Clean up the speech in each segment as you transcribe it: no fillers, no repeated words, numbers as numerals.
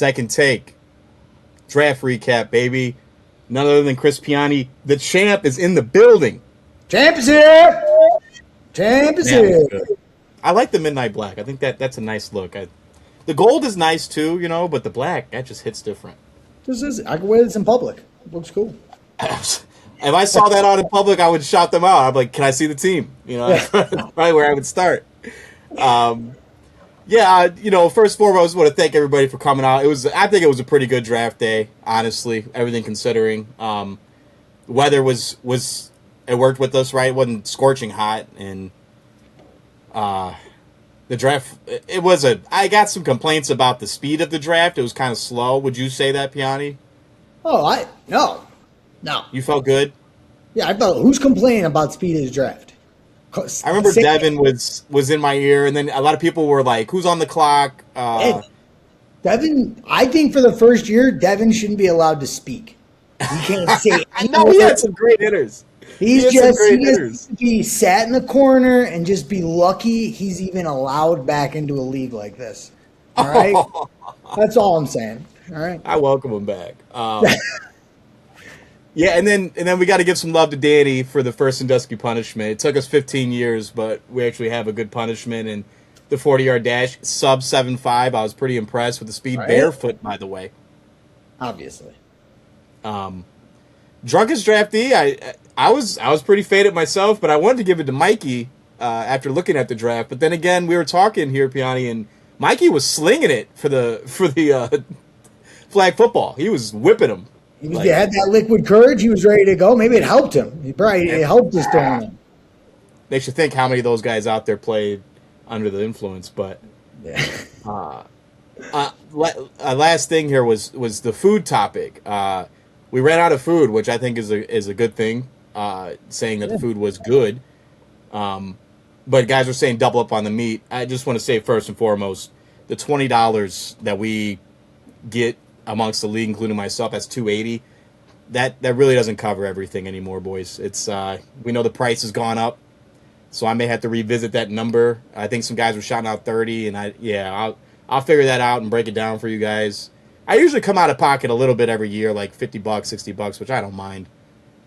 Second Take Draft Recap, baby. None other than Chris Piani. The champ is in the building. Champ is here. Champ is here. I like the midnight black. I think that's a nice look. The gold is nice too, but the black, that just hits different. I can wear this in public. It looks cool. If I saw that out in public, I would shout them out. I'm like, can I see the team? That's probably where I would start. First and foremost, I want to thank everybody for coming out. I think it was a pretty good draft day, honestly, everything considering. Weather was it worked with us, right? It wasn't scorching hot, and the draft, I got some complaints about the speed of the draft. It was kind of slow. Would you say that, Piani? Oh, no. You felt good? Yeah, I thought, who's complaining about speed of the draft? I remember Devin was in my ear, and then a lot of people were like, who's on the clock? Devin, I think for the first year, Devin shouldn't be allowed to speak. He can't say I know he had some great hitters. He just to be sat in the corner and just be lucky he's even allowed back into a league like this. All right? That's all I'm saying. All right? I welcome him back. Yeah, and then we got to give some love to Danny for the first Sandusky punishment. It took us 15 years, but we actually have a good punishment. And the 40-yard dash, sub 7.5, I was pretty impressed with the speed. Right. Barefoot, by the way. Obviously. Drunkest draftee, I was pretty faded myself, but I wanted to give it to Mikey after looking at the draft. But then again, we were talking here, Piani, and Mikey was slinging it for the flag football. He was whipping him. He had that liquid courage. He was ready to go. Maybe it helped him. It helped his throwing. They should think how many of those guys out there played under the influence. But last thing here was the food topic. We ran out of food, which I think is a good thing. Saying that the food was good, but guys are saying double up on the meat. I just want to say first and foremost, the $20 that we get amongst the league, including myself, that's $280. That really doesn't cover everything anymore, boys. It's we know the price has gone up, so I may have to revisit that number. I think some guys were shouting out 30, and I'll figure that out and break it down for you guys. I usually come out of pocket a little bit every year, like $50, $60, which I don't mind,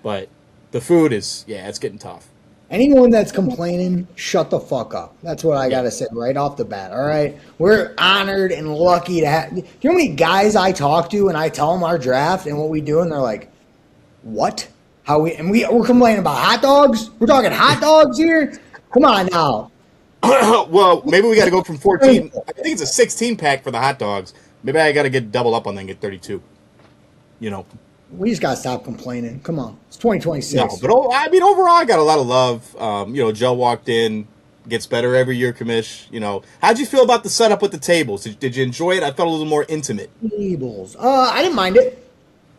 but the food is it's getting tough. Anyone that's complaining, shut the fuck up. That's what I got to say right off the bat, all right? We're honored and lucky to have – you know how many guys I talk to and I tell them our draft and what we do, and they're like, what? We're complaining about hot dogs? We're talking hot dogs here? Come on now. Well, maybe we got to go from 14 – I think it's a 16-pack for the hot dogs. Maybe I got to get double up on that and get 32, We just got to stop complaining. Come on. It's 2026. No, but overall, I got a lot of love. Joe walked in, gets better every year, Kamish. How'd you feel about the setup with the tables? Did you enjoy it? I felt a little more intimate. Tables. I didn't mind it.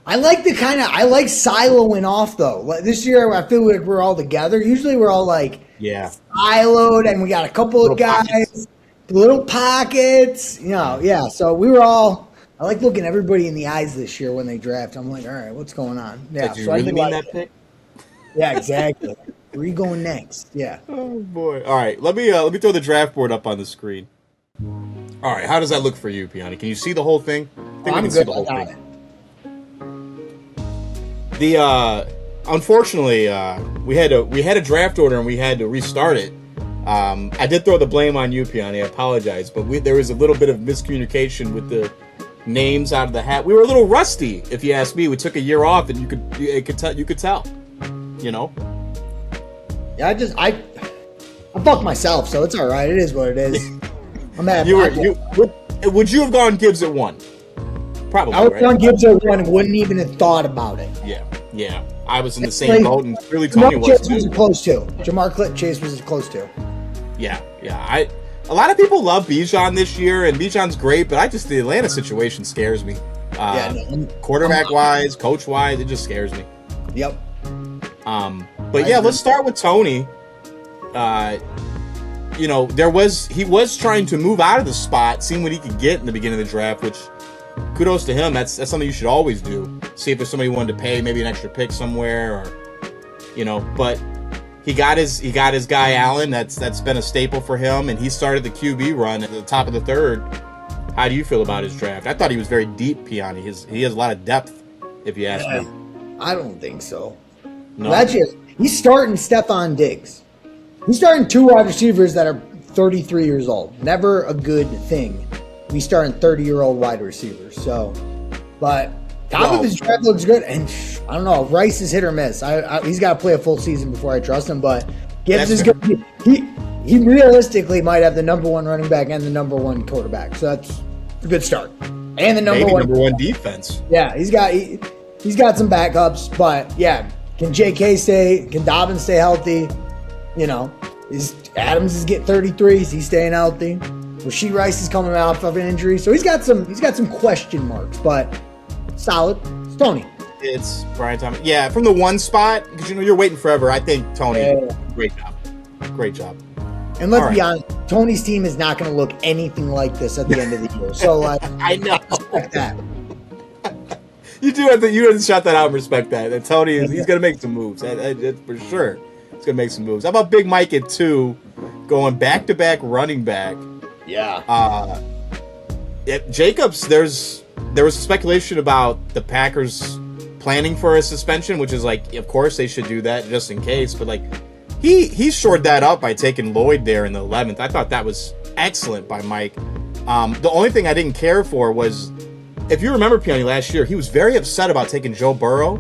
I like siloing off, though. This year, I feel like we're all together. Usually, we're all siloed, and we got a couple of guys, little pockets. So we were all. I like looking everybody in the eyes this year when they draft. I'm like, all right, what's going on? Yeah, did you really mean that pick? Yeah, exactly. Where are you going next? Yeah. Oh boy. All right, let me throw the draft board up on the screen. All right, how does that look for you, Piani? Can you see the whole thing? I think we can see the whole thing. Unfortunately, we had a draft order and we had to restart it. I did throw the blame on you, Piani. I apologize, but there was a little bit of miscommunication with the names out of the hat. We were a little rusty, if you ask me. We took a year off, and you could tell. Yeah, I fucked myself, so it's all right. It is what it is. I'm mad. Would you have gone Gibbs at 1? Probably. I would have gone Gibbs at 1 and wouldn't even have thought about it. Yeah. I was in the same boat, and really Tony was too. Was close to. Jamar Chase was close to. Yeah. A lot of people love Bijan this year, and Bijan's great, but the Atlanta situation scares me. Quarterback-wise, coach-wise, it just scares me. Yep. Let's start with Tony. He was trying to move out of the spot, seeing what he could get in the beginning of the draft, which kudos to him. That's something you should always do. See if there's somebody who wanted to pay maybe an extra pick somewhere, but he got his guy Allen. That's been a staple for him, and he started the QB run at the top of the third. How do you feel about his draft? I thought he was very deep, Piani. He has a lot of depth, if you ask me. I don't think so. No. He's starting Stephon Diggs. He's starting 2 wide receivers that are 33 years old. Never a good thing. He's starting 30-year-old wide receivers. So, but top of his draft looks good. And I don't know. Rice is hit or miss. He's got to play a full season before I trust him. But Gibbs is good. He realistically might have the number 1 running back and the number 1 quarterback. So that's a good start. And the number one defense. Yeah, he's got some backups. But yeah, can Dobbins stay healthy? You know, Adams is getting 33. Is he staying healthy? Rasheed Rice is coming off of an injury, so he's got some question marks, but solid. It's Tony. It's Brian Thomas. Yeah, from the 1 spot, because you're waiting forever. I think Tony, great job. And let's be honest, Tony's team is not going to look anything like this at the end of the year. So like, I know respect that. You have to shout that out and respect that. And Tony he's going to make some moves. For sure. He's going to make some moves. How about Big Mike at 2, going back-to-back running back? Yeah. Jacobs, there was speculation about the Packers planning for a suspension, which is like, of course they should do that just in case. But like, he shored that up by taking Lloyd there in the 11th. I thought that was excellent by Mike. The only thing I didn't care for was, if you remember, Piani, last year, he was very upset about taking Joe Burrow.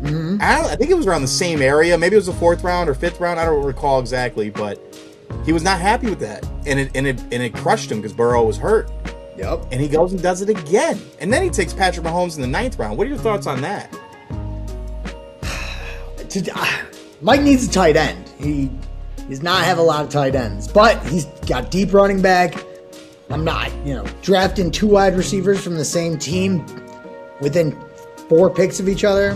Mm-hmm. I think it was around the same area. Maybe it was the 4th round or 5th round. I don't recall exactly, but he was not happy with that, and it crushed him because Burrow was hurt. Yep. And he goes and does it again, and then he takes Patrick Mahomes in the 9th round. What are your thoughts on that? Mike needs a tight end. He does not have a lot of tight ends, but he's got deep running back. I'm not, drafting 2 wide receivers from the same team within 4 picks of each other.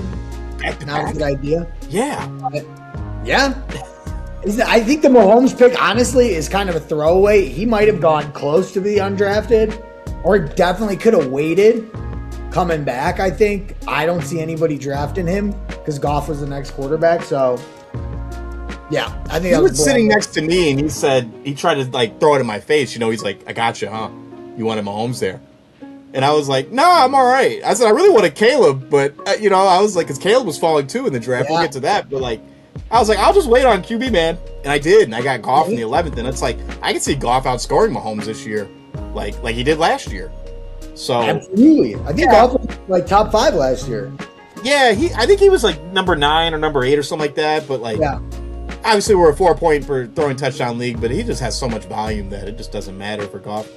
Not a good idea. Yeah. Yeah. I think the Mahomes pick, honestly, is kind of a throwaway. He might have gone close to be undrafted, or definitely could have waited coming back, I think. I don't see anybody drafting him because Goff was the next quarterback. So, yeah, I think he was sitting next to me, and he tried to like throw it in my face. He's like, "I got you, huh? You wanted Mahomes there." And I was like, "No, I'm all right." I said, "I really wanted Caleb, but I was like, because Caleb was falling too in the draft. Yeah. We'll get to that, but like, I was like, I'll just wait on QB, man." And I did, and I got Goff in the 11th, and it's like, I can see Goff outscoring Mahomes this year, like he did last year. So absolutely, I think Goff was like top 5 last year. Yeah, I think he was like number 9 or number 8 or something like that. But like, obviously we're a 4-point per throwing touchdown league, but he just has so much volume that it just doesn't matter for Goff.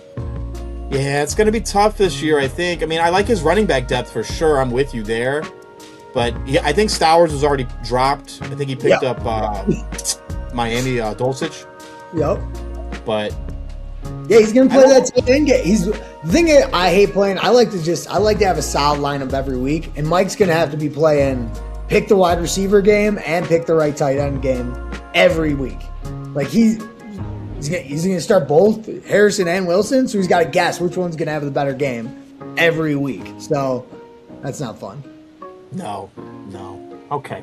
Yeah, it's going to be tough this year, I think. I mean, I like his running back depth for sure. I'm with you there. But yeah, I think Stowers was already dropped. I think he picked up Miami Dulcich. Yep. But yeah, he's gonna play that tight end game. The thing is, I hate playing. I like to have a solid lineup every week, and Mike's gonna have to be playing pick the wide receiver game and pick the right tight end game every week. Like he's gonna start both Harrison and Wilson, so he's got to guess which one's gonna have the better game every week. So that's not fun. No. Okay.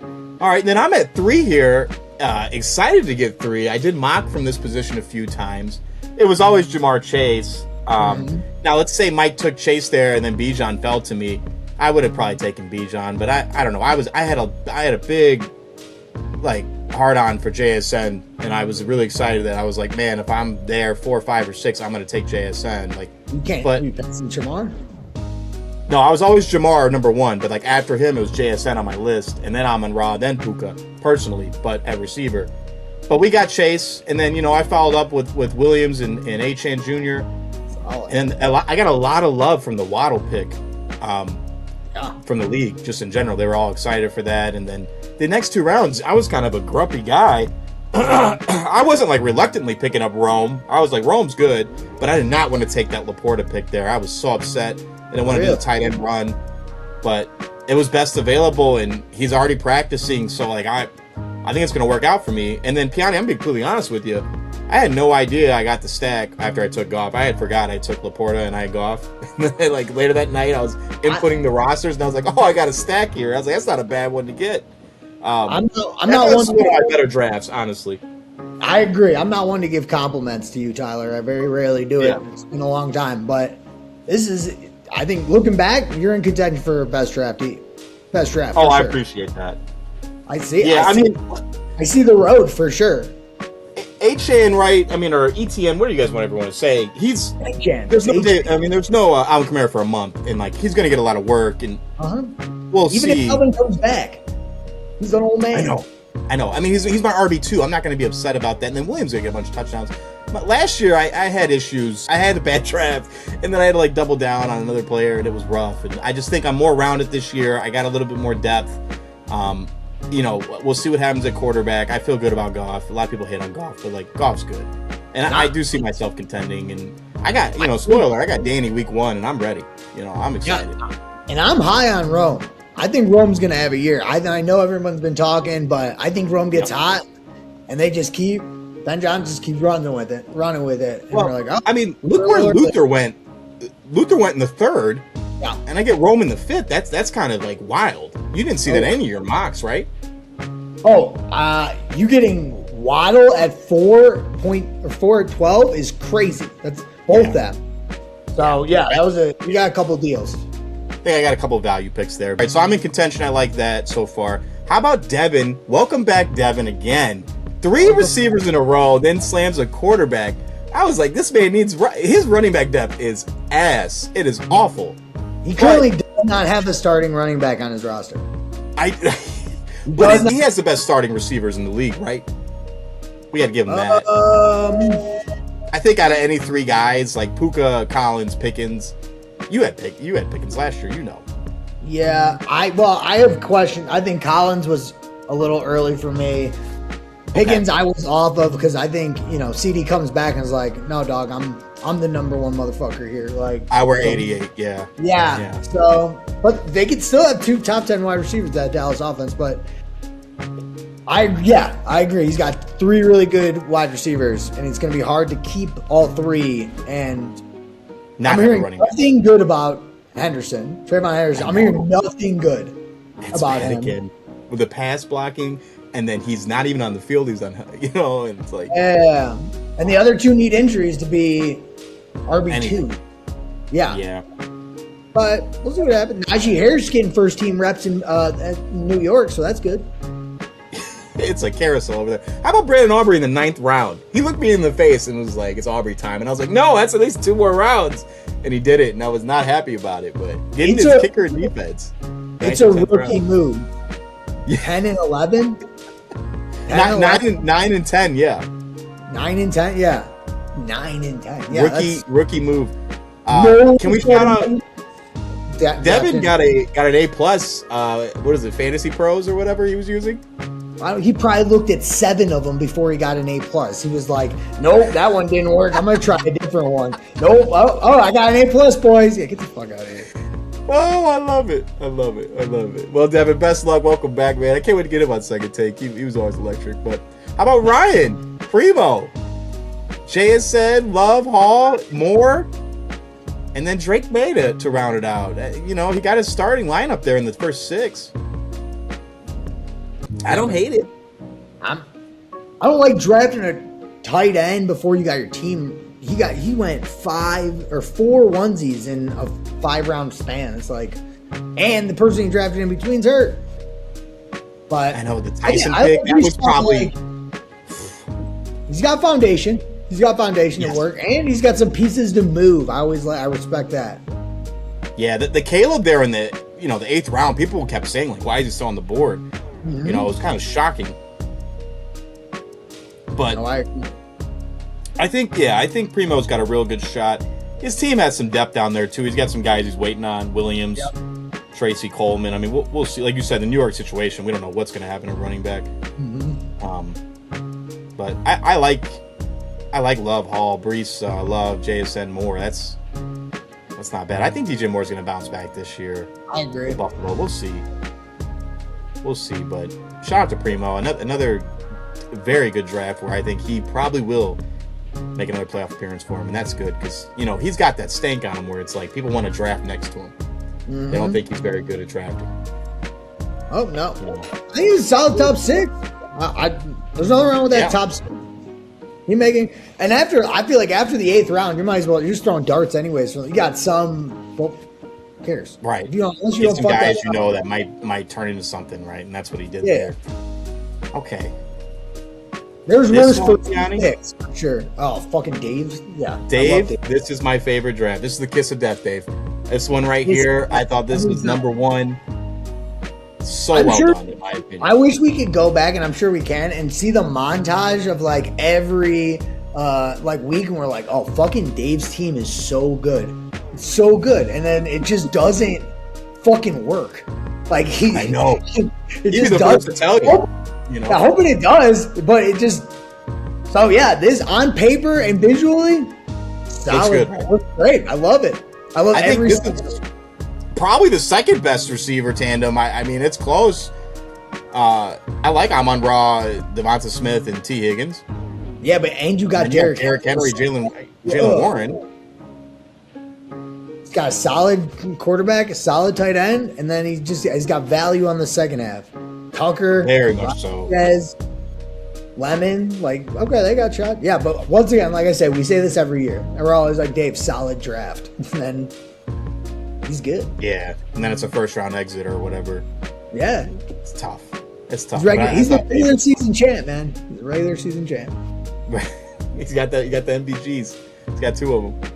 All right, then I'm at 3 here. Excited to get 3. I did mock from this position a few times. It was always Jamar Chase. Now, let's say Mike took Chase there and then Bijan fell to me. I would have probably taken Bijan, but I don't know. I had a big hard on for JSN, and I was really excited that I was like, man, if I'm there 4, 5, or 6, I'm going to take JSN. Like, you can't. But that's Jamar. No, I was always Jamar number 1, but like after him, it was JSN on my list, and then Amon-Ra, then Puka, personally, but at receiver. But we got Chase, and then I followed up with Williams and Achane Jr. And I got a lot of love from the Waddle pick, from the league, just in general. They were all excited for that, and then the next 2 rounds, I was kind of a grumpy guy. I wasn't like reluctantly picking up Rome. I was like, Rome's good, but I did not want to take that Laporta pick there. I was so upset. I didn't want to do the tight end run, but it was best available, and he's already practicing, so like I think it's going to work out for me. And then Piani, I'm going to be completely honest with you. I had no idea I got the stack after I took Goff. I had forgot I took Laporta and I had Goff. Like later that night, I was inputting the rosters, and I was like, oh, I got a stack here. I was like, that's not a bad one to get. I'm not one of my better drafts, honestly. I agree. I'm not one to give compliments to you, Tyler. I very rarely do it. It's been a long time, but this is. I think looking back, you're in contention for best draft. Best draft. Oh, I appreciate that. I see. Yeah, I see the road for sure. HN, right? I mean, or ETN, what do you guys want everyone to say? There's no Alvin Kamara for a month, and like he's going to get a lot of work, and we'll see. Even if Alvin comes back, he's an old man. I know. I mean, he's my RB2. I'm not going to be upset about that. And then Williams going to get a bunch of touchdowns. But last year, I had issues. I had a bad draft, and then I had to like double down on another player, and it was rough. And I just think I'm more rounded this year. I got a little bit more depth. We'll see what happens at quarterback. I feel good about Goff. A lot of people hate on Goff, but like Goff's good, and I do see myself contending. And I got, spoiler, I got Danny week 1, and I'm ready. I'm excited. Yeah. And I'm high on Rome. I think Rome's gonna have a year. I know everyone's been talking, but I think Rome gets hot, and they just keep. Ben Johnson just keeps running with it. And we're like, I mean, look where Luther went. Luther went in the 3rd. Yeah. And I get Rome in the 5th. That's kind of like wild. You didn't see that in any of your mocks, right? Oh, you getting Waddle at 4 at 12 is crazy. That's both them. So you got a couple deals. I think I got a couple of value picks there. All right, so I'm in contention. I like that so far. How about Devin? Welcome back, Devin, again. 3 receivers in a row, then slams a quarterback. I was like, this man needs his running back depth is ass. It is awful. He currently does not have a starting running back on his roster. But he has the best starting receivers in the league, right? We got to give him that. I think out of any 3 guys, like Puka, Collins, Pickens, you had Pickens last year, Yeah, I have questions. I think Collins was a little early for me. Pickens, I was off of because I think CD comes back and is like, no, dog, I'm the number 1 motherfucker here. Like I wear 88, yeah. So, but they could still have 2 top 10 wide receivers that Dallas offense. But I agree. He's got 3 really good wide receivers, and it's going to be hard to keep all 3. And I'm hearing nothing good about Henderson, Trayvon Henderson. I'm hearing nothing good about him. Again, with the pass blocking. And then he's not even on the field. He's on, and it's like. Yeah. And the other 2 need injuries to be RB2. Yeah. But we'll see what happens. Najee Harris getting first team reps in New York, so that's good. It's a carousel over there. How about Brandon Aubrey in the 9th round? He looked me in the face and was like, it's Aubrey time. And I was like, no, that's at least 2 more rounds. And he did it, and I was not happy about it. But getting his kicker and defense. It's a rookie move. 10 and 11? 9 and 10, yeah. 9 and 10, yeah. 9 and 10, yeah. Rookie move. Can we shout out? Devin got an A+. What is it, Fantasy Pros or whatever he was using? He probably looked at 7 of them before he got an A+. He was like, nope, that one didn't work. I'm gonna try a different one. Nope. Oh, I got an A+, boys. Yeah, get the fuck out of here. Oh, I love it. Well, Devin, best luck. Welcome back, man. I can't wait to get him on Second Take. He was always electric. But how about Ryan? Primo. JSN, Love, Hall, Moore, and then Drake May to round it out. He got his starting lineup there in the first 6. I don't hate it. I don't like drafting a tight end before you got your team. He went 5 or 4 onesies in a 5-round span. It's like, and the person he drafted in between's hurt. But I know the Tyson pick. That was probably. He's got foundation. To work, and he's got some pieces to move. I respect that. Yeah, the Caleb there in the the 8th round, people kept saying like, why is he still on the board? Mm-hmm. It was kind of shocking. But I think Primo's got a real good shot. His team has some depth down there too. He's got some guys he's waiting on. Williams, Tracy Coleman. I mean, we'll see. Like you said, the New York situation, we don't know what's going to happen at running back. Mm-hmm. But I like Love, Hall, Brees, Love, JSN, Moore. That's not bad. I think DJ Moore's going to bounce back this year. I agree. With Buffalo, we'll see. But shout out to Primo. Another very good draft where I think he probably will make another playoff appearance for him, and that's good because he's got that stank on him where it's like people want to draft next to him. Mm-hmm. They don't think he's very good at drafting. Oh no, I think he's a solid top 6. There's nothing wrong with that top 6. You making and after I feel like after the 8th round, you might as well you're just throwing darts anyways. So you got some. Well, who cares? Right. If you don't, unless you Get don't some fuck guys that you up. know that might turn into something, right? And that's what he did there. Okay. There's This worse one, for Johnny? picks, for sure. Oh, fucking Dave's. Yeah. Dave, this is my favorite draft. This is the kiss of death, Dave. This one right here, I thought this was number one. So well done, in my opinion. I wish we could go back, and I'm sure we can, and see the montage of like every week, and we're like, oh, fucking Dave's team is so good. It's so good. And then it just doesn't fucking work. Like I know. It He's just the first doesn't. to tell you. You know, I'm hoping it does, but it just. So yeah, this on paper and visually, solid. Looks good. Looks great. I love it. I love every. Think this is probably the second best receiver tandem. I mean, it's close. I like Amon-Ra, Devonta Smith, and T. Higgins. Yeah, but and you got Derrick Henry, Jalen Warren. He's got a solid quarterback, a solid tight end, and then he's got value on the second half. Tucker, Very much so. Lemon, like, okay, they got shot. Yeah, but once again, like I said, we say this every year. And we're always like, Dave, solid draft. And then he's good. Yeah, and then it's a first round exit or whatever. Yeah. It's tough. It's tough. He's a regular season champ, man. He's a regular season champ. He got the MVGs. He's got two of them.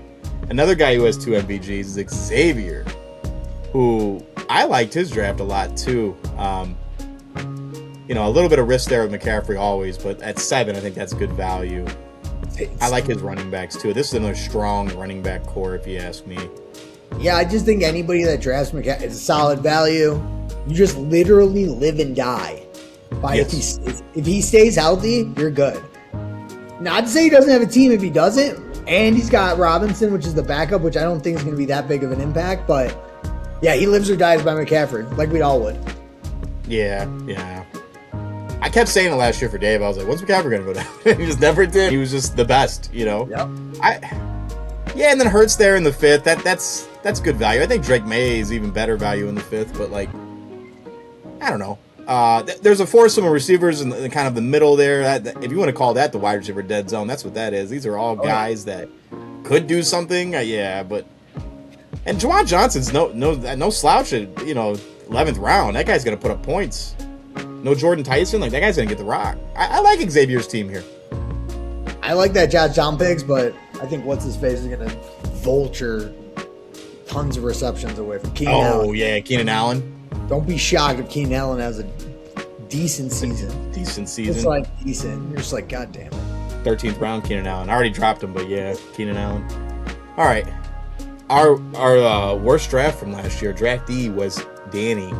Another guy who has two MVGs is Xavier, who I liked his draft a lot too. A little bit of risk there with McCaffrey always, but at 7, I think that's good value. I like his running backs too. This is another strong running back core, if you ask me. Yeah, I just think anybody that drafts McCaffrey is a solid value. You just literally live and die by Yes. if he stays healthy, you're good. Not to say he doesn't have a team if he doesn't, and he's got Robinson, which is the backup, which I don't think is going to be that big of an impact, but yeah, he lives or dies by McCaffrey, like we all would. Yeah. I kept saying it last year for Dave. I was like, when's McCaffrey going to go down? He just never did. He was just the best, Yep. And then Hurts there in the 5th. That's good value. I think Drake May is even better value in the 5th, but like, I don't know. There's a foursome of receivers in the kind of the middle there. If you want to call that the wide receiver dead zone, that's what that is. These are all guys that could do something. And Juwan Johnson's no slouch at 11th round. That guy's gonna put up points. No Jordan Tyson, like that guy's gonna get the rock. I like Xavier's team here. I like that Josh John picks, but I think what's his face is gonna vulture tons of receptions away from Keenan Allen. Oh yeah, Keenan Allen. Don't be shocked if Keenan Allen has a decent season. It's like decent. You're just like, God damn it. 13th round, Keenan Allen. I already dropped him, but yeah, Keenan Allen. All right. Our worst draft from last year, draftee, was Danny.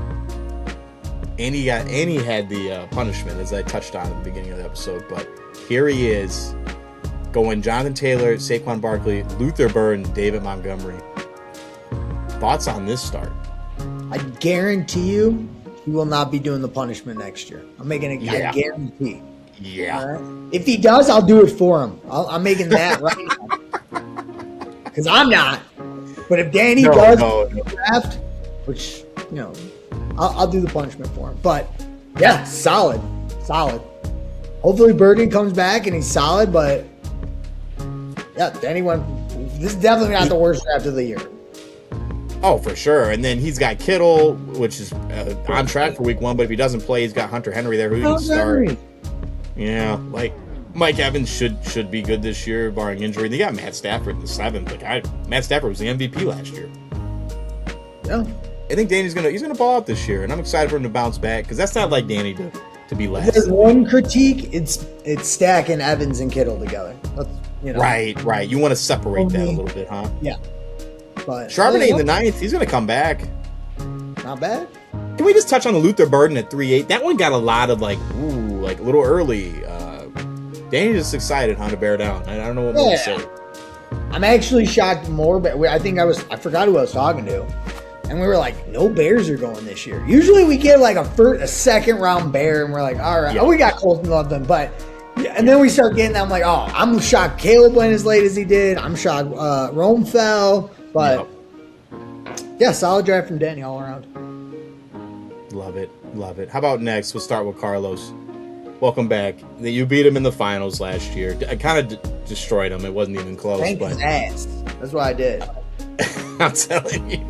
And he had the punishment, as I touched on at the beginning of the episode. But here he is, going Jonathan Taylor, Saquon Barkley, Luther Burden, David Montgomery. Thoughts on this start? I guarantee you he will not be doing the punishment next year. I'm making it. Yeah. I guarantee. Yeah. Right? If he does, I'll do it for him. I'm making that right now. Because I'm not. But if Danny does the draft, which, I'll do the punishment for him. But, yeah, solid. Hopefully Burden comes back and he's solid, but, yeah, this is definitely not the worst draft of the year. Oh, for sure. And then he's got Kittle, which is on track for week 1. But if he doesn't play, he's got Hunter Henry there who he can start. Yeah, like Mike Evans should be good this year, barring injury. They got Matt Stafford in the 7th. Matt Stafford was the MVP last year. Yeah, I think Danny's gonna ball out this year, and I'm excited for him to bounce back because that's not like Danny to be last. If there's one critique, it's stacking Evans and Kittle together. Right. You want to separate that a little bit, huh? Yeah. But Charbonnet in the 9th, he's gonna come back. Not bad. Can we just touch on the Luther Burden at 3.8? That one got a lot of like a little early. Danny's just excited, to bear down. I don't know what more to say. I'm actually shocked more, but I forgot who I was talking to. And we were like, no Bears are going this year. Usually we get like a second round Bear, and we're like, all right, we got Colton Love but and then we start getting that. I'm like, oh, I'm shocked Caleb went as late as he did. I'm shocked Rome fell. But yeah, solid draft from Danny all around. Love it. How about next? We'll start with Carlos. welcome back. You beat him in the finals last year. I kind of destroyed him. It wasn't even close. Thank his ass. That's what I did. I'm telling you.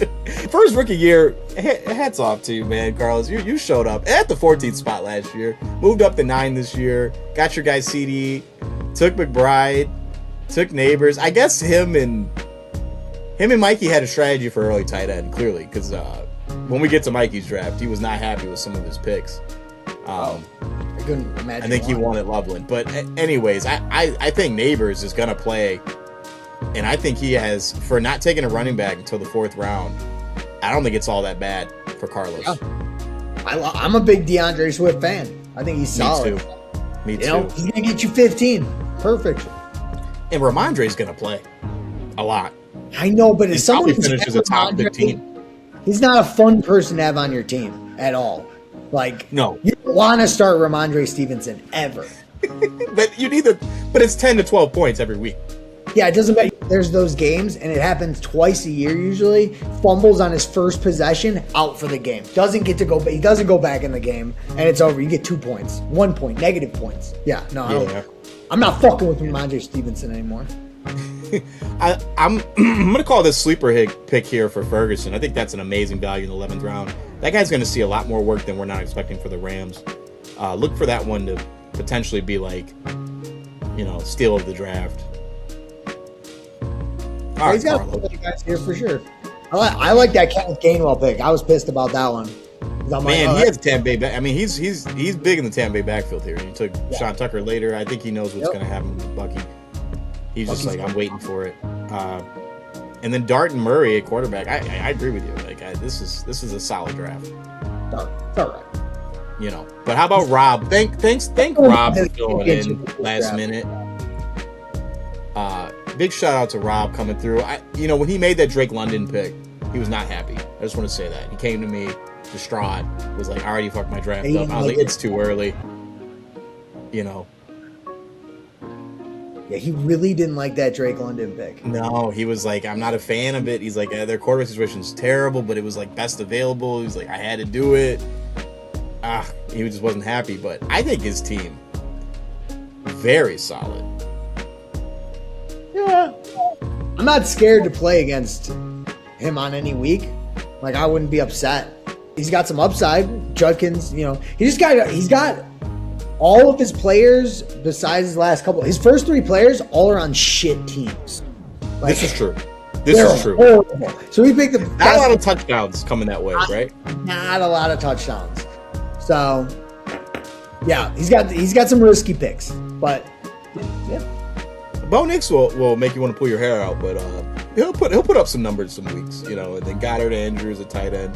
First rookie year, hats off to you, man, Carlos. You showed up at the 14th spot last year, moved up to 9 this year, got your guy CD, took McBride, took Neighbors. I guess him and Mikey had a strategy for early tight end, clearly, because when we get to Mikey's draft, he was not happy with some of his picks. I couldn't imagine. I think he wanted Loveland. But anyways, I think Neighbors is going to play. And I think he has, for not taking a running back until the 4th round, I don't think it's all that bad for Carlos. Yeah. I'm a big DeAndre Swift fan. I think he's solid. Me too. He's going to get you 15. Perfect. And Ramondre's going to play a lot. I know, but if someone finishes a top 15, he's not a fun person to have on your team at all. Like, no, you don't want to start Ramondre Stevenson ever. But but it's 10 to 12 points every week. Yeah, it doesn't matter. There's those games, and it happens twice a year usually. Fumbles on his first possession, out for the game. He doesn't go back in the game, and it's over. You get 2 points, 1 point, negative points. Yeah, no, I'm not fucking with Ramondre Stevenson anymore. I'm gonna call this sleeper pick here for Ferguson. I think that's an amazing value in the 11th round. That guy's gonna see a lot more work than we're not expecting for the Rams. Look for that one to potentially be like, steal of the draft. All He's got a couple of guys here for sure. I like that Kenneth Gainwell pick. I was pissed about that one. Man, he has Tampa Bay back. I mean, he's big in the Tampa Bay backfield here. He took Sean Tucker later. I think he knows what's going to happen with Bucky. He's just like, I'm waiting for it. And then Dart and Murray at quarterback. I agree with you. Like, this is a solid draft. It's all right. But how about Rob? Thank Rob for filling in last minute. Big shout out to Rob coming through. When he made that Drake London pick, he was not happy. I just want to say that. He came to me distraught. Was like, I already fucked my draft up. I was like, it's too early. Yeah, he really didn't like that Drake London pick. No, he was like, I'm not a fan of it. He's like, their quarterback situation's terrible, but it was like best available. He's like, I had to do it. He just wasn't happy. But I think his team, very solid. Yeah. I'm not scared to play against him on any week. Like, I wouldn't be upset. He's got some upside. Judkins, he's got all of his players besides his last couple. His first 3 players all are on shit teams. Like, this is true. This is true. Horrible. So we picked the best. Not a lot of touchdowns coming that way, right? Not a lot of touchdowns. So, yeah, he's got some risky picks, but yeah. Bo Nix will make you want to pull your hair out, but he'll put up some numbers some weeks, and then Goddard Andrews at tight end.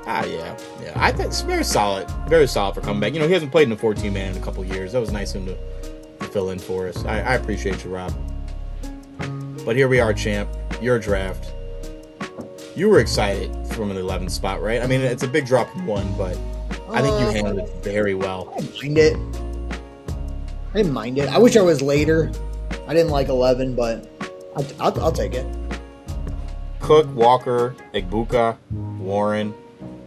Yeah. I think it's very solid for coming back. He hasn't played in a 14-man in a couple years. That was nice of him to fill in for us. I appreciate you, Rob. But here we are, champ. Your draft. You were excited from an 11th spot, right? I mean, it's a big drop from 1, but I think you handled it very well. I didn't mind it. I wish I was later. I didn't like 11, but I'll take it. Cook, Walker, Egbuka, Warren,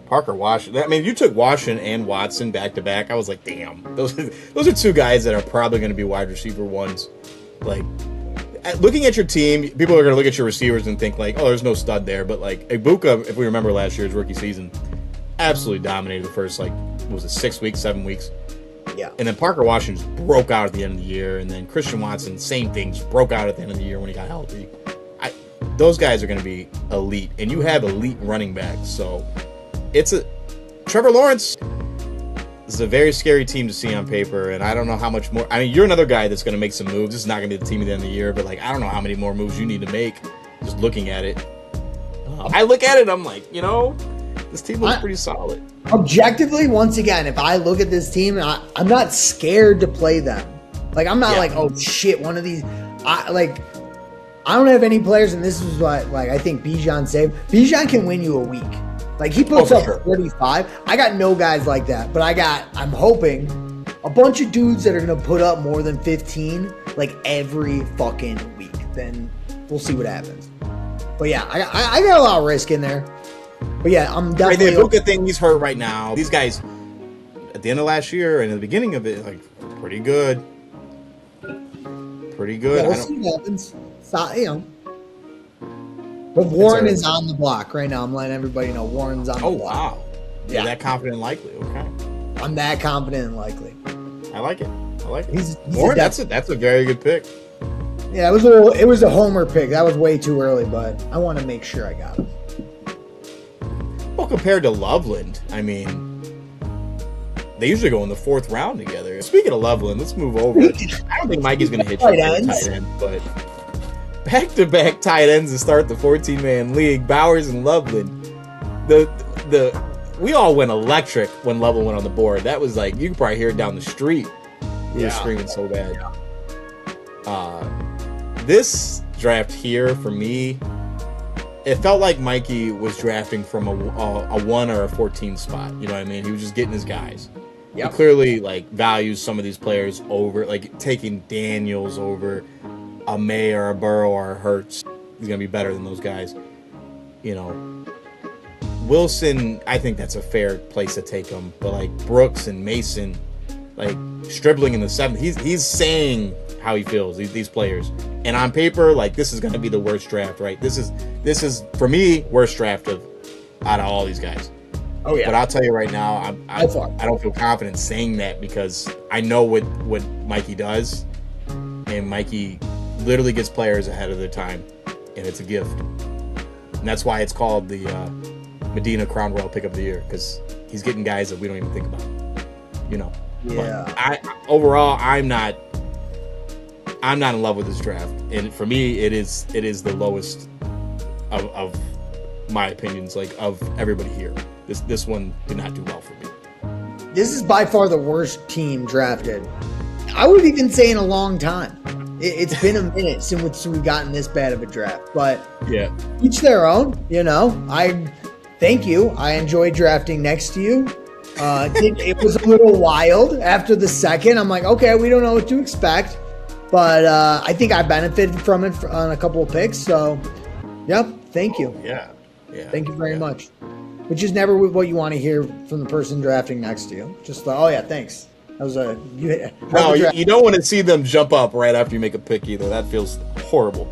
Parker Washington. I mean, you took Washington and Watson back to back. I was like, damn, those are 2 guys that are probably going to be wide receiver 1s. Like, looking at your team, people are going to look at your receivers and think like, oh, there's no stud there. But like Egbuka, if we remember last year's rookie season, absolutely dominated the first 6 weeks, 7 weeks. Yeah. And then Parker Washington just broke out at the end of the year. And then Christian Watson, same thing, just broke out at the end of the year when he got healthy. Those guys are going to be elite. And you have elite running backs. So Trevor Lawrence is a very scary team to see on paper. And I don't know how much more. I mean, you're another guy that's going to make some moves. This is not going to be the team at the end of the year. But I don't know how many more moves you need to make just looking at it. I look at it, I'm like, this team looks pretty solid. Objectively, once again, if I look at this team, I'm not scared to play them. Like, I'm not like, oh shit, one of these. I don't have any players, and this is what I think Bijan saved. Bijan can win you a week. Like, he puts up 35. I got no guys like that, but I'm hoping a bunch of dudes that are gonna put up more than 15 like every fucking week. Then we'll see what happens. But yeah, I got a lot of risk in there. But yeah, I'm definitely. The Egbuka thing, he's hurt right now. These guys, at the end of last year and at the beginning of it, Pretty good. Pretty good. Yeah, we'll see what happens. So, but Warren is on the block right now. I'm letting everybody know Warren's on the block. Oh, wow. You're that confident and likely. Okay. I'm that confident and likely. I like it. He's Warren, that's a very good pick. Yeah, it was a homer pick. That was way too early, but I want to make sure I got him. Well, compared to Loveland, I mean, they usually go in the 4th round together. Speaking of Loveland, let's move over. I don't think Mikey's going to hit you for tight end, but back-to-back tight ends to start the 14-man league, Bowers and Loveland. We all went electric when Loveland went on the board. That was like, you could probably hear it down the street. We were screaming so bad. This draft here, for me, it felt like Mikey was drafting from a 1 or a 14 spot. You know what I mean? He was just getting his guys. Yep. He clearly like values some of these players over, like taking Daniels over a May or a Burrow or a Hurts. He's gonna be better than those guys. Wilson, I think that's a fair place to take him. But like Brooks and Mason, like Stribling in the 7th, he's saying how he feels, these players. And on paper, like, this is going to be the worst draft, right? This is for me, worst draft out of all these guys. Oh yeah. But I'll tell you right now, I don't feel confident saying that because I know what Mikey does, and Mikey literally gets players ahead of their time, and it's a gift. And that's why it's called the Medina Crown Royal Pick of the Year, because he's getting guys that we don't even think about. Yeah. But overall, I'm not in love with this draft, and for me, it is the lowest of my opinions, like of everybody here. This one did not do well for me. This is by far the worst team drafted. I would even say in a long time. It's been a minute since we've gotten this bad of a draft, but yeah, each their own. I thank you. I enjoyed drafting next to you. It was a little wild after the second. I'm like, okay, we don't know what to expect. But I think I benefited from it on a couple of picks. So, yep, thank you. Yeah. Thank you very much. Which is never what you want to hear from the person drafting next to you. Just oh yeah, thanks. That was you don't want to see them jump up right after you make a pick either. That feels horrible.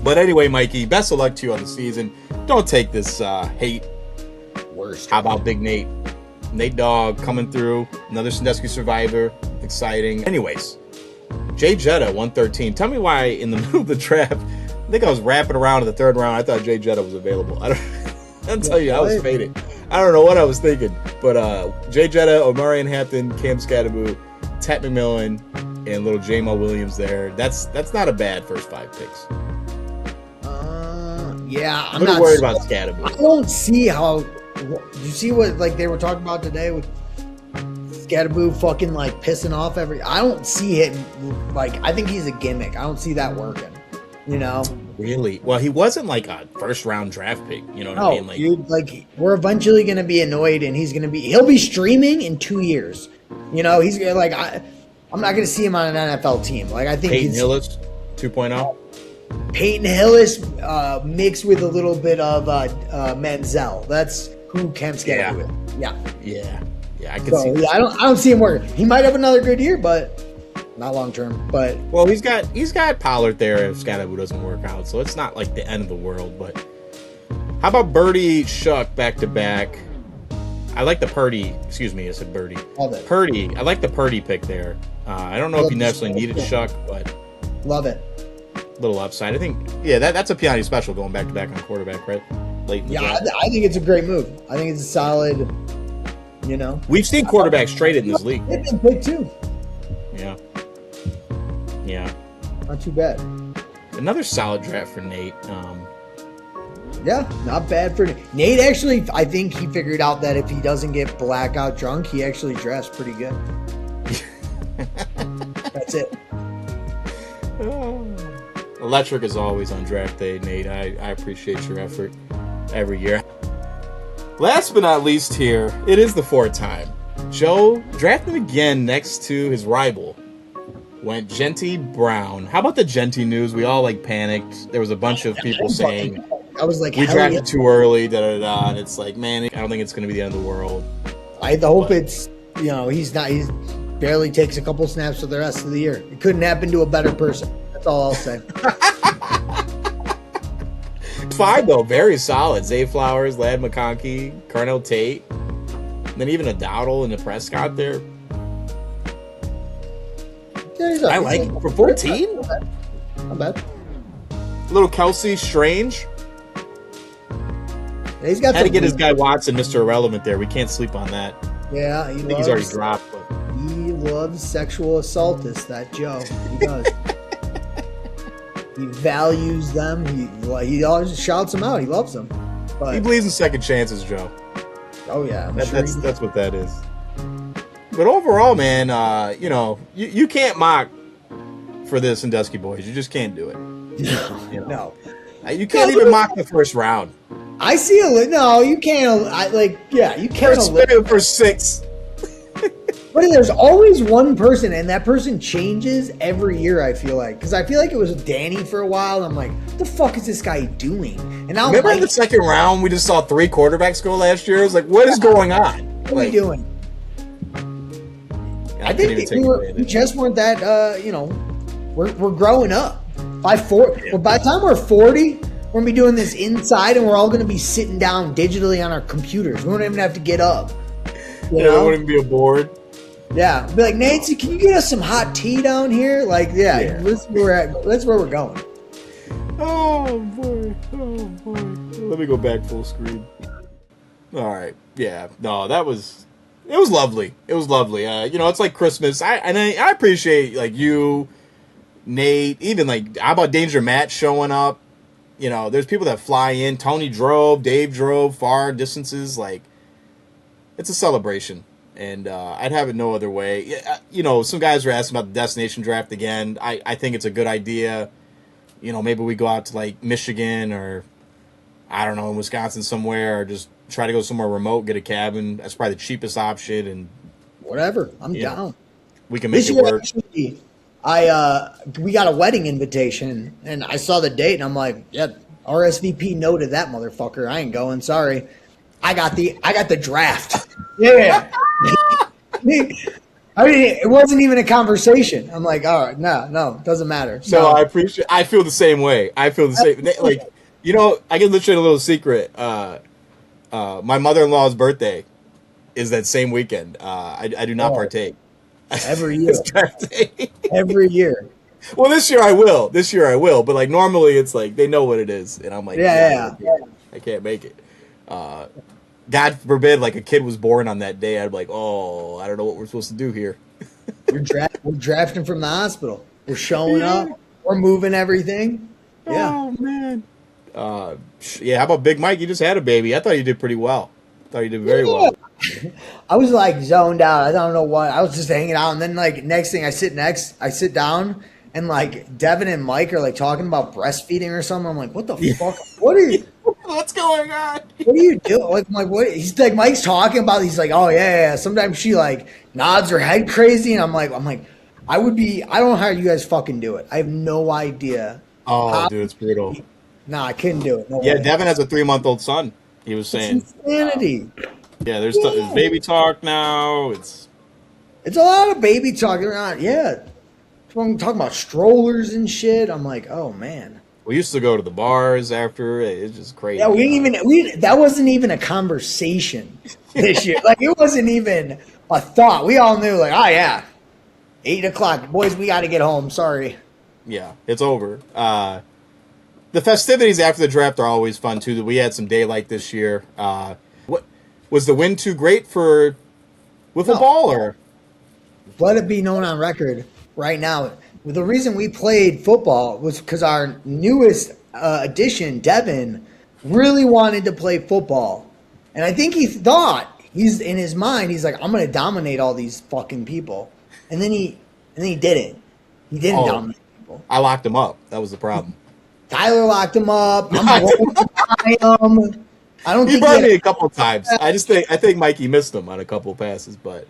But anyway, Mikey, best of luck to you on the season. Don't take this hate. Worst. How about Big Nate? Nate Dogg coming through. Another Sandusky survivor. Exciting. Anyways, Jay Jetta, 113. Tell me why in the middle of the draft, I think I was wrapping around in the 3rd round. I thought Jay Jetta was available. I'll tell you, I was faded. I don't know what I was thinking. But Jay Jetta, Omarion Hampton, Cam Scadaboo, Tat McMillan, and little J-Mo Williams there. That's not a bad first 5 picks. Yeah, I'm not worried about Scadaboo. I don't see how. You see what like they were talking about today with Scadaboo fucking like pissing off I don't see it. Like, I think he's a gimmick. I don't see that working. Really? Well, he wasn't like a 1st round draft pick. You know what I mean? Like, dude, like we're eventually gonna be annoyed, and he'll be streaming in 2 years. He's gonna like I'm not gonna see him on an NFL team. Like I think Peyton Hillis 2.0. Peyton Hillis mixed with a little bit of Menzel. That's who Cam Scadaboo is. Yeah. I can see. Yeah, I don't see him working. He might have another good year, but not long term. But well, he's got Pollard there if Scadaboo doesn't work out, so it's not like the end of the world. But how about Birdie Shuck back to back? I like the Purdy. Excuse me, I said Birdie. Purdy. I like the Purdy pick there. I don't know if you necessarily needed Shuck, but love it. Little upside. I think. Yeah, that's a Piani special going back to back on quarterback, right? Late in the draft. I think it's a great move. I think it's a solid. We've seen quarterbacks traded in this league. They've been picked too. Yeah. Not too bad. Another solid draft for Nate. Yeah, not bad for Nate. Nate actually, I think he figured out that if he doesn't get blackout drunk, he actually dressed pretty good. That's it. Electric as always on draft day, Nate. I appreciate your effort every year. Last but not least here, it is the 4th time. Joe drafted again next to his rival. Went Genty Brown. How about the Genty news? We all panicked. There was a bunch of people saying, I was like, we drafted too early, and it's like, man, I don't think it's going to be the end of the world. I hope it's you know, he's barely takes a couple snaps for the rest of the year. It couldn't happen to a better person. That's all I'll say. Fine though, very solid. Zay Flowers, Ladd McConkey, Carnell Tate, and then even a Dowdle and a Prescott there. Yeah, I like it for 14. Not bad. Little Kelsey Strange. Yeah, he's got had to get his guy Watson, Mr. Irrelevant there. We can't sleep on that. Yeah, I think he's already dropped. But. He loves sexual assaultists, that Joe. He does. He values them. He always shouts them out. He loves them. But, he believes in second chances, Joe. Oh yeah, that's what that is. But overall, man, you know, you can't mock for this Sandusky Boys. You just can't do it. No, you know? No. You can't even mock the first round. I see no, you can't. You can't. For 6. But there's always one person, and that person changes every year, I feel like. Because I feel like it was Danny for a while, and I'm like, what the fuck is this guy doing? And now remember in the second round, we just saw 3 quarterbacks go last year? It was like, what is going on? What are we doing? I think we just weren't that, you know, we're growing up. By the time we're 40, we're going to be doing this inside, and we're all going to be sitting down digitally on our computers. We won't even have to get up. It wouldn't be a board. Yeah, be like, Nancy, can you get us some hot tea down here? Like, that's where we're going. Oh boy. Let me go back full screen. All right, yeah, no, it was lovely. It was lovely. You know, it's like Christmas. I appreciate like you, Nate, even like how about Danger Matt showing up? You know, there's people that fly in. Tony drove, Dave drove far distances. Like, it's a celebration. And I'd have it no other way. You know, some guys were asking about the destination draft again. I think it's a good idea. You know, maybe we go out to, like, Michigan or, I don't know, in Wisconsin somewhere, or just try to go somewhere remote, get a cabin. That's probably the cheapest option. And whatever. I'm down. We can make it work. Actually, we got a wedding invitation, and I saw the date, and I'm like, yeah, RSVP noted that motherfucker. I ain't going. Sorry. I got the draft. Yeah. I mean, it wasn't even a conversation. I'm like, all right, no, it doesn't matter. So no, I feel the same way. I feel the same. Like, you know, I can let you in a little secret. My mother-in-law's birthday is that same weekend. I do not partake. Every year. Every year. Well, this year I will. But like normally, it's like they know what it is, and I'm like, I can't make it. God forbid, like a kid was born on that day. I'd be like, oh, I don't know what we're supposed to do here. We're drafting from the hospital. We're showing up. We're moving everything. Yeah. Oh man. How about Big Mike? You just had a baby. I thought you did pretty well. I thought you did very well. I was like zoned out. I don't know what. I was just hanging out, and then like next thing, I sit down, and like Devin and Mike are like talking about breastfeeding or something. I'm like, what the fuck? What are you? What's going on? What are you doing? Like, I'm like, what? He's like, Mike's talking about. He's like, oh yeah. Sometimes she like nods her head crazy, and I'm like, I would be. I don't know how you guys fucking do it. I have no idea. Oh, dude, it's brutal. No, I couldn't do it. No way. Devin has a 3-month-old son. He was saying it's insanity. There's baby talk now. It's a lot of baby talk around. Yeah, I'm talking about strollers and shit. I'm like, oh man. We used to go to the bars after. It's just crazy. Yeah, that wasn't even a conversation this year. Like, it wasn't even a thought. We all knew, like, oh yeah, 8:00, boys, we got to get home. Sorry. Yeah, it's over. The festivities after the draft are always fun too. We had some daylight this year. What was the wind too great for wiffle ball, or? Let it be known on record right now. The reason we played football was because our newest addition, Devin, really wanted to play football. And I think he thought, he's in his mind, he's like, I'm going to dominate all these fucking people. And then he didn't. He didn't dominate people. I locked him up. That was the problem. Tyler locked him up. I'm rolling by him. I don't think brought me a couple times. I think Mikey missed him on a couple passes, but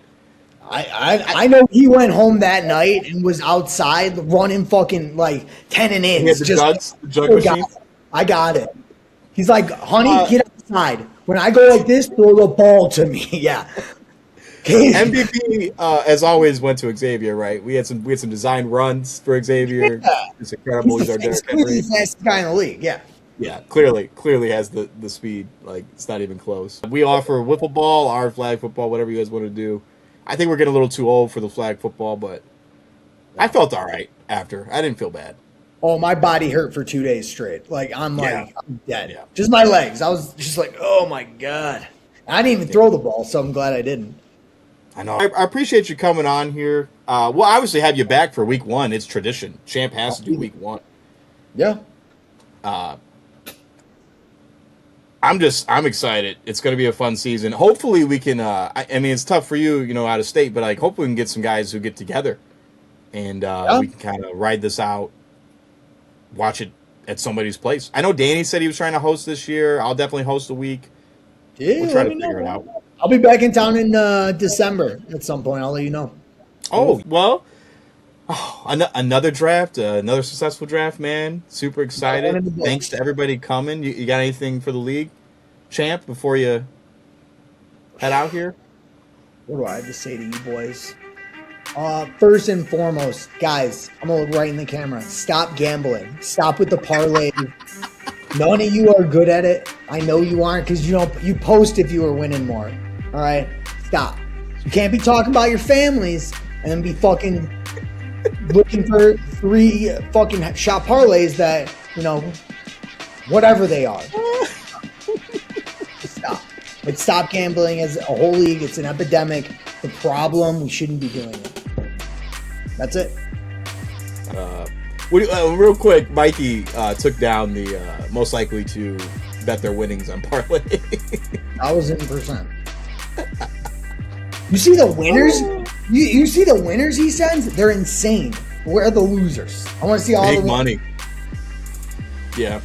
I know he went home that night and was outside running fucking like 10 and in. He had the jug machine. I got it. He's like, honey, get outside. When I go like this, throw the ball to me. Yeah. MVP, as always, went to Xavier. Right? We had some design runs for Xavier. Yeah. It's incredible. He's our Derrick Henry. The fastest guy in the league. Yeah. Yeah, clearly has the speed. Like, it's not even close. We offer wiffle ball, our flag football, whatever you guys want to do. I think we're getting a little too old for the flag football, but I felt all right after. I didn't feel bad. Oh, my body hurt for 2 days straight. Like, I'm dead. Yeah. Just my legs. I was just like, oh my God. I didn't even throw the ball, so I'm glad I didn't. I know. I appreciate you coming on here. We'll obviously have you back for week 1. It's tradition. Champ has to do week 1. Yeah. I'm excited. It's going to be a fun season. Hopefully we can, I mean, it's tough for you, out of state, but like, hopefully we can get some guys who get together and we can kind of ride this out, watch it at somebody's place. I know Danny said he was trying to host this year. I'll definitely host a week. Yeah, we'll try to figure it out. I'll be back in town in December at some point. I'll let you know. Oh, well, another draft, another successful draft, man. Super excited. Thanks to everybody coming. You got anything for the league, Champ, before you head out here? What do I have to say to you boys? First and foremost, guys, I'm going to look right in the camera. Stop gambling. Stop with the parlay. None of you are good at it. I know you aren't because you post if you were winning more. All right? Stop. You can't be talking about your families and then be fucking looking for 3 fucking shot parlays that, whatever they are. Stop. But stop gambling as a whole league. It's an epidemic. The problem, we shouldn't be doing it. That's it. Real quick, Mikey took down the most likely to bet their winnings on parlay. 1,000%. You see the winners? You see the winners he sends? They're insane. Where are the losers? I want to see all big the money. Yeah.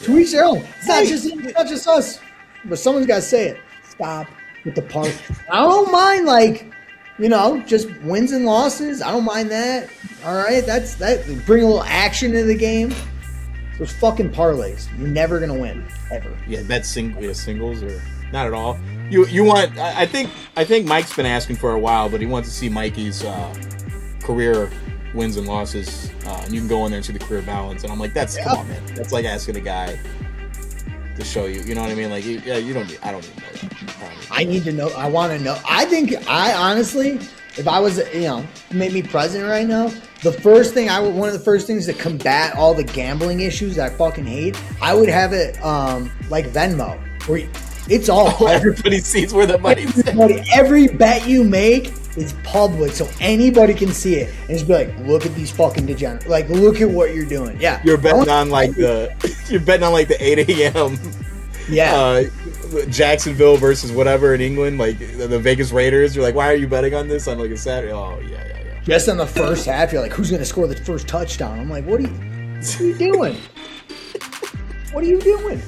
To each their own. It's not just us, but someone's got to say it. Stop with the part. I don't mind just wins and losses. I don't mind that. All right, that's that. Bring a little action to the game. Those fucking parlays, you're never gonna win ever. Yeah, bet singles or not at all. You want? I think Mike's been asking for a while, but he wants to see Mikey's career wins and losses. And you can go in there and see the career balance. And I'm like, come on, man. That's like asking a guy to show you. You know what I mean? Like, you don't. I don't even know that. I need to know. I want to know. I honestly, if I was, made me president right now, one of the first things to combat all the gambling issues that I fucking hate, I would have it like Venmo, where it's all everybody sees where the money's at. Every bet you make is public, so anybody can see it and just be like, look at these fucking degenerates. Like, look at what you're doing. Yeah, you're betting on the 8 a.m. Yeah. Jacksonville versus whatever in England, like the Vegas Raiders. You're like, why are you betting on this on like a Saturday? Oh, yeah. Just in the first half, you're like, who's going to score the first touchdown? I'm like, what are you doing? What are you doing?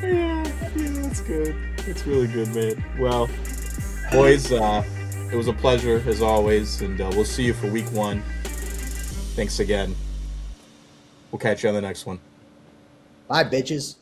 Yeah, that's good. It's really good, man. Well, boys, it was a pleasure as always, and we'll see you for week 1. Thanks again. We'll catch you on the next one. Bye, bitches.